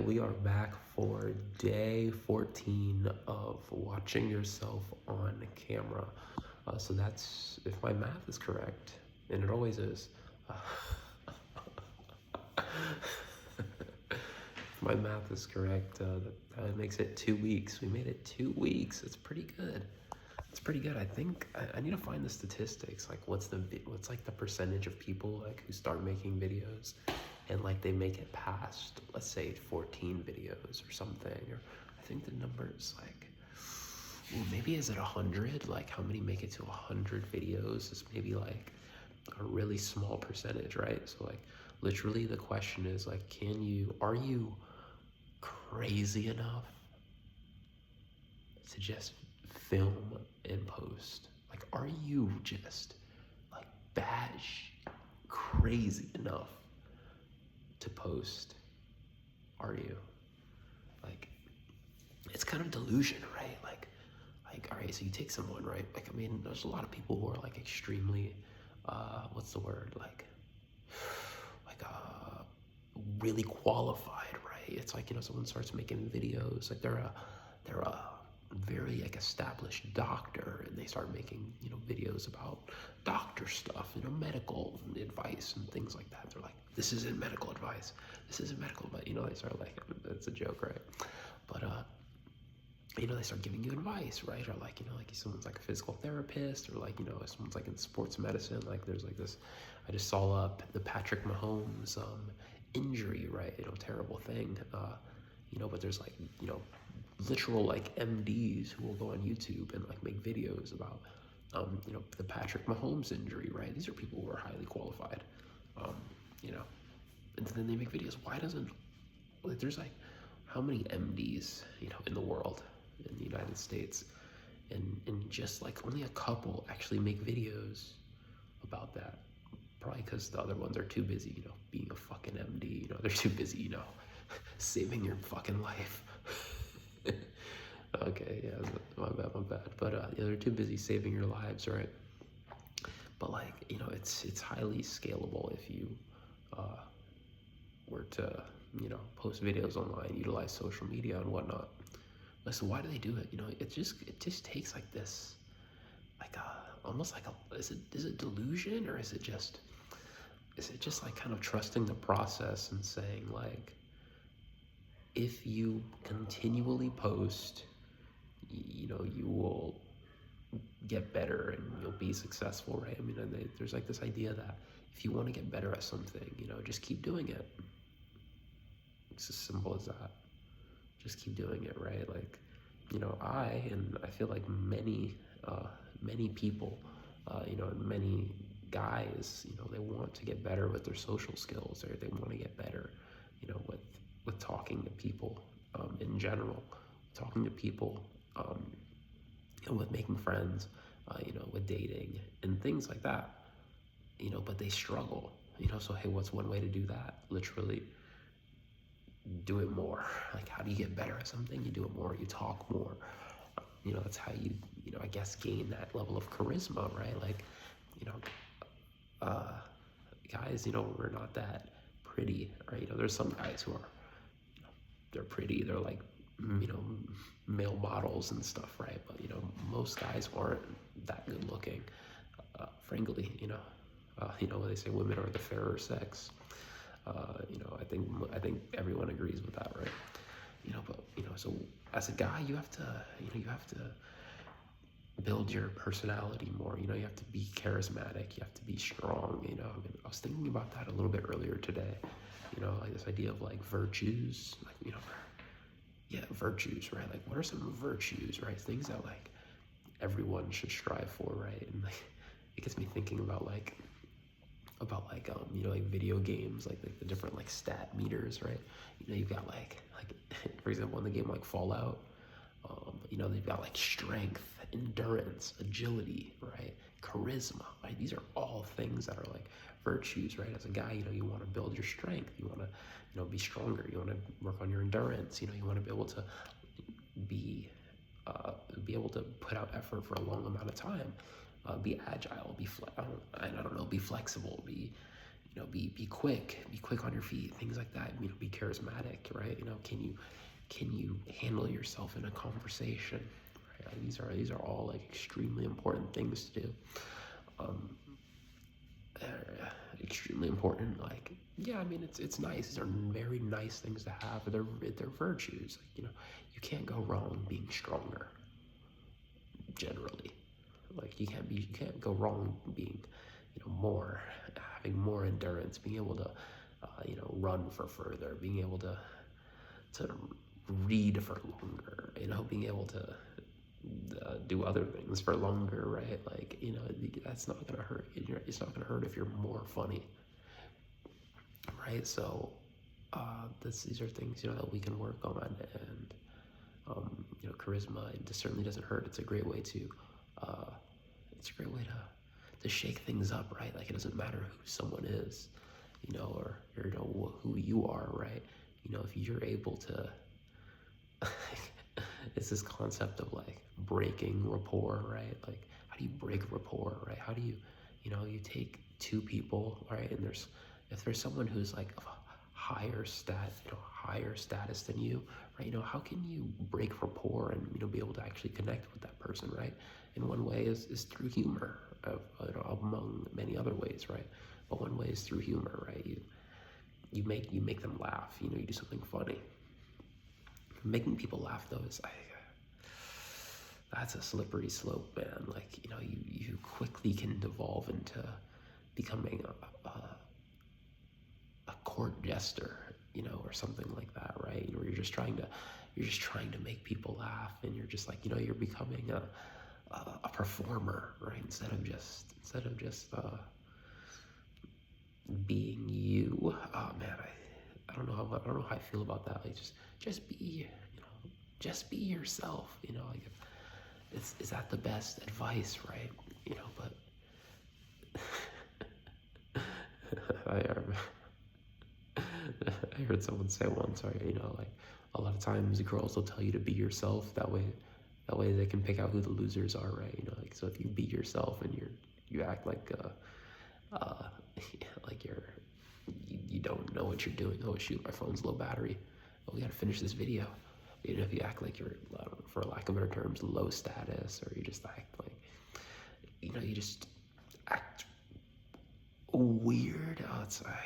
we are back for day 14 of watching yourself on camera. So that's, if my math is correct, and it always is. If my math is correct, that makes it 2 weeks. We made it 2 weeks. It's pretty good. It's pretty good. I think I need to find the statistics. Like, what's like the percentage of people like who start making videos, and like they make it past, let's say 14 videos or something. Or I think the number is like, ooh, maybe is it 100? Like, how many make it to 100 videos is maybe like a really small percentage, right? So like, literally the question is like, are you crazy enough to just film and post? Like, are you just like crazy enough to post? Are you? Like, it's kind of delusion, right? Like, all right, so you take someone, right? Like, I mean, there's a lot of people who are like extremely, what's the word? Like really qualified, right? It's like, someone starts making videos, like they're a very like established doctor, and they start making, videos about doctor stuff, medical advice and things like that. They're like, this isn't medical advice. This isn't medical advice. They start like, it's a joke, right? But they start giving you advice, right? Or like, like someone's like a physical therapist, or like, someone's like in sports medicine. Like there's like this, I just saw up the Patrick Mahomes injury, right? Terrible thing. But there's like, literal like MDs who will go on YouTube and like make videos about, the Patrick Mahomes injury, right? These are people who are highly qualified, and then they make videos. Why doesn't, like, there's like, how many MDs, in the world, in the United States, and just like only a couple actually make videos about that? Probably because the other ones are too busy, being a fucking MD. They're too busy, saving your fucking life. Okay, yeah, my bad. But yeah, they're too busy saving your lives, right? But like, it's highly scalable if you were to, post videos online, utilize social media and whatnot. Like, so why do they do it? It just takes like this, like almost like is it delusion, or is it just like kind of trusting the process and saying like, if you continually post, you will get better and you'll be successful, right? I mean, there's like this idea that if you want to get better at something, just keep doing it. It's as simple as that. Just keep doing it, right? Like, I feel like many people, and many guys, they want to get better with their social skills, or they want to get better, with talking to people, in general, talking to people, and with making friends, with dating and things like that, but they struggle, so hey, what's one way to do that? Literally, do it more. Like, how do you get better at something? You do it more, you talk more. That's how you, I guess, gain that level of charisma, right? Like, guys, we're not that pretty, right? There's some guys who are, they're pretty, they're like, male models and stuff, right? But, most guys aren't that good looking, frankly, when they say women are the fairer sex, I think everyone agrees with that, right? But, so as a guy, you have to build your personality more. You have to be charismatic. You have to be strong. I mean, I was thinking about that a little bit earlier today. Like this idea of like virtues, like, yeah, virtues, right? Like, what are some virtues, right? Things that like everyone should strive for, right? And like, it gets me thinking about like like video games, like the different like stat meters, right? You've got like for example, in the game like Fallout, they've got like strength, endurance, agility, right? Charisma, right? These are all things that are like virtues, right? As a guy, you want to build your strength, you want to, be stronger, you want to work on your endurance, you want to be able to be able to put out effort for a long amount of time, be agile, be I don't know, be flexible, be be quick on your feet, things like that. Be charismatic, right? Can you handle yourself in a conversation? Right? These are all like extremely important things to do. Um, Extremely important. Like, yeah, it's nice. These are very nice things to have. They're virtues. Like, you can't go wrong being stronger. Generally, like you can't go wrong being, more, having more endurance, being able to, run for further, being able to read for longer, being able to do other things for longer, right? Like, that's not gonna hurt. It's not gonna hurt if you're more funny, right? So, these are things that we can work on, and charisma. It certainly doesn't hurt. It's a great way to, shake things up, right? Like, it doesn't matter who someone is, or who you are, right? If you're able to, it's this concept of like breaking rapport, right? Like, how do you break rapport, right? How do you, you take two people, right? And if there's someone who's like of a higher status than you, right? How can you break rapport and be able to actually connect with that person, right? And one way is through humor, among many other ways, right? But one way is through humor, right? You make them laugh. You do something funny. Making people laugh, though, that's a slippery slope, man. Like, you quickly can devolve into becoming a court jester, or something like that, right? Where you're just trying to make people laugh, and you're just like, you're becoming a performer, right? Instead of just being you. Oh man, I don't know how I feel about that. Like, just be, just be yourself. Like, is that the best advice, right? But I heard someone say once, right? Like, a lot of times girls will tell you to be yourself. That way they can pick out who the losers are, right? Like, so if you be yourself and you act like like you don't know what you're doing. Oh shoot, my phone's low battery. Oh, we gotta finish this video. If you act like you're, for lack of better terms, low status, or you just act like, you just act weird. I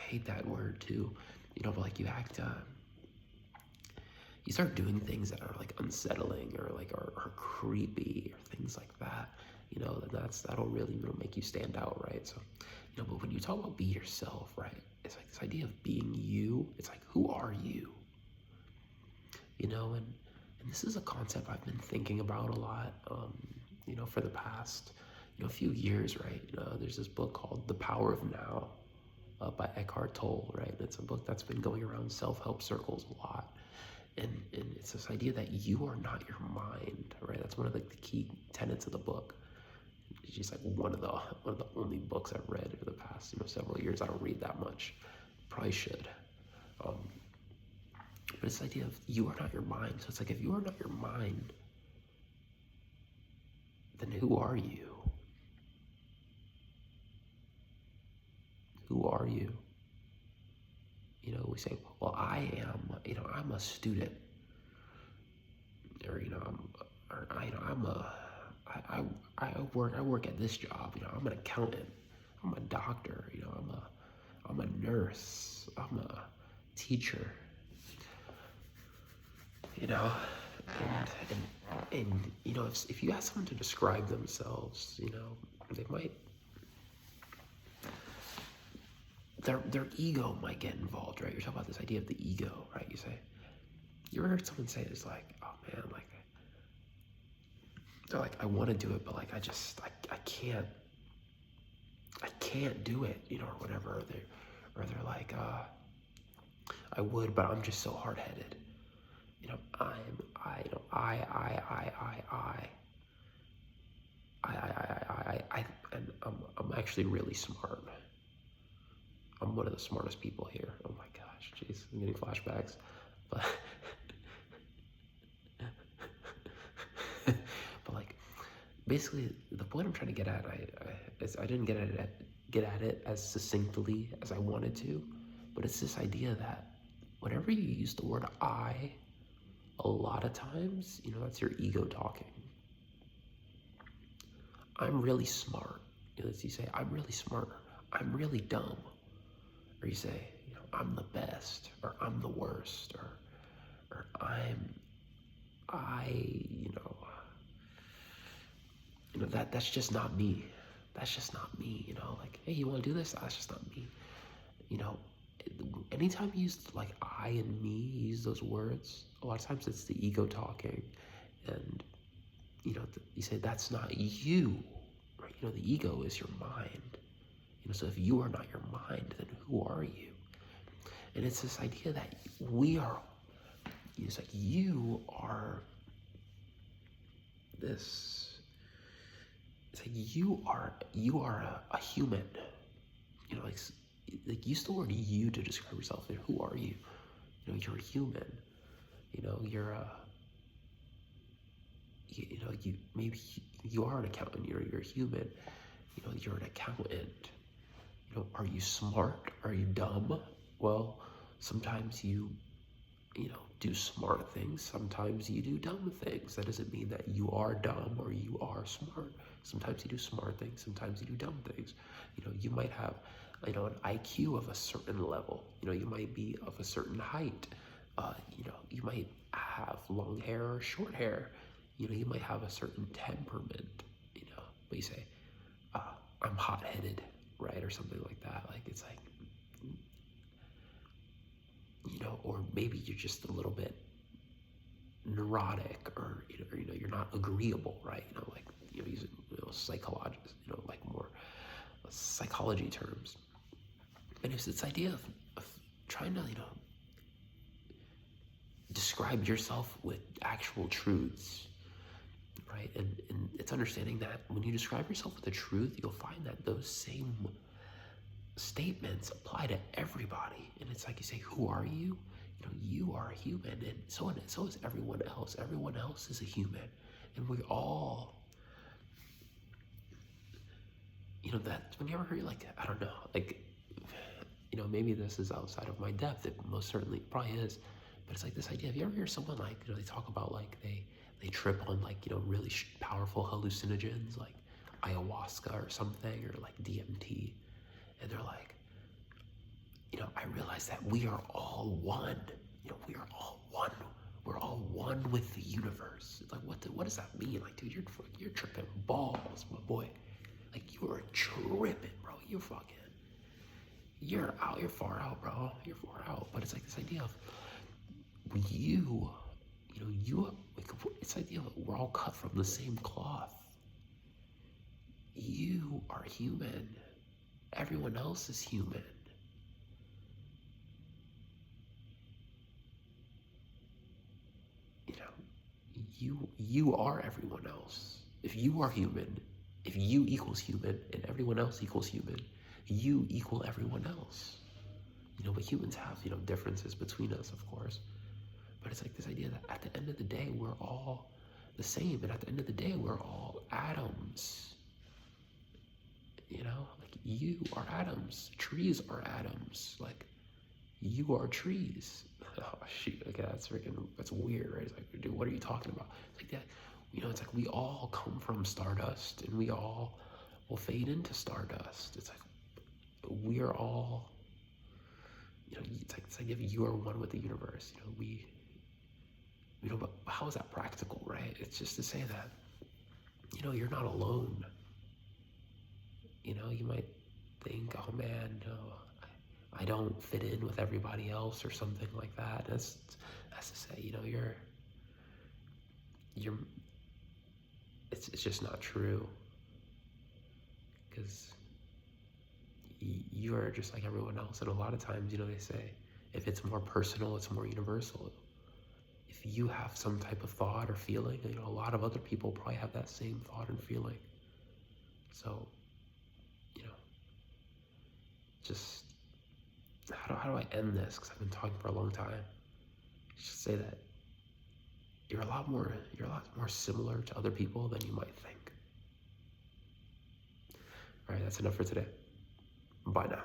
hate that word too. But like you act, you start doing things that are like unsettling, or like are creepy, or things like that. That'll really make you stand out, right? So, but when you talk about be yourself, right? It's like this idea of being you. It's like, who are you? And this is a concept I've been thinking about a lot, for the past, few years, right? There's this book called The Power of Now, by Eckhart Tolle, right? And it's a book that's been going around self-help circles a lot. And it's this idea that you are not your mind, right? That's one of the key tenets of the book. It's just like one of the only books I've read over the past, several years. I don't read that much. Probably should. But it's the idea of you are not your mind. So it's like, if you are not your mind, then who are you? Who are you? We say, well, I am, I'm a student, or I work at this job. I'm an accountant. I'm a doctor. I'm a nurse. I'm a teacher. And if you ask someone to describe themselves, they might, their ego might get involved, right? You're talking about this idea of the ego, right? You ever heard someone say it's like, oh man, like, they're like, I want to do it, but like, I can't do it, or whatever. Or they're like, I would, but I'm just so hard-headed. And I'm actually really smart. I'm one of the smartest people here. Oh my gosh, jeez, I'm getting flashbacks. But, but like, basically, the point I'm trying to get at, I didn't get at it get at it as succinctly as I wanted to, but it's this idea that whenever you use the word I, a lot of times, that's your ego talking. I'm really smart. You say, I'm really smart. I'm really dumb. Or you say, I'm the best, or I'm the worst, or that's just not me. That's just not me, like, hey, you want to do this? That's just not me. Anytime you use like I and me, you use those words, a lot of times it's the ego talking. And, you say, that's not you, right? The ego is your mind. So if you are not your mind, then who are you? And it's this idea that it's like you are this. It's like you are a human. Like use the word you to describe yourself. And who are you? You're a human. You're a. Maybe you are an accountant. You're a human. You're an accountant. Are you smart? Are you dumb? Well, sometimes you do smart things. Sometimes you do dumb things. That doesn't mean that you are dumb or you are smart. Sometimes you do smart things. Sometimes you do dumb things. You might have, an IQ of a certain level. You might be of a certain height. You might have long hair or short hair. You might have a certain temperament. But you say, I'm hot-headed, right, or something like that. Like it's like, or maybe you're just a little bit neurotic, or you're not agreeable, right? Like using psychologist, like more psychology terms. And it's this idea of trying to describe yourself with actual truths, right? And it's understanding that when you describe yourself with the truth, you'll find that those same statements apply to everybody. And it's like you say, who are you? You are a human, and so is everyone else. Everyone else is a human, and we all, that when you ever hear, like, I don't know, like, maybe this is outside of my depth. It most certainly probably is, but it's like this idea. Have you ever hear someone like, they talk about like they trip on like really powerful hallucinogens like ayahuasca or something, or like DMT, and they're like, I realize that we are all one. We are all one. We're all one with the universe. Like, what does that mean? Like, dude, you're tripping balls, my boy. Like, you are tripping, bro. You're far out, bro. You're far out. But it's like this idea of it's the idea of we're all cut from the same cloth. You are human. Everyone else is human. You are everyone else. If you are human, if you equals human and everyone else equals human, you equal everyone else. But humans have, differences between us, of course. But it's like this idea that at the end of the day, we're all the same. And at the end of the day, we're all atoms. Like you are atoms. Trees are atoms. Like you are trees. Oh, shoot. Okay, that's weird, right? It's like, dude, what are you talking about? It's like that. It's like we all come from stardust, and we all will fade into stardust. It's like we are all, it's like if you are one with the universe, but how is that practical, right? It's just to say that, you're not alone. You might think, oh man, no, I don't fit in with everybody else or something like that. That's to say, it's just not true, because you are just like everyone else. And a lot of times, they say, if it's more personal, it's more universal. If you have some type of thought or feeling, a lot of other people probably have that same thought and feeling. So, just how do I end this? Because I've been talking for a long time. Just say that you're a lot more similar to other people than you might think. All right, that's enough for today. Bye now.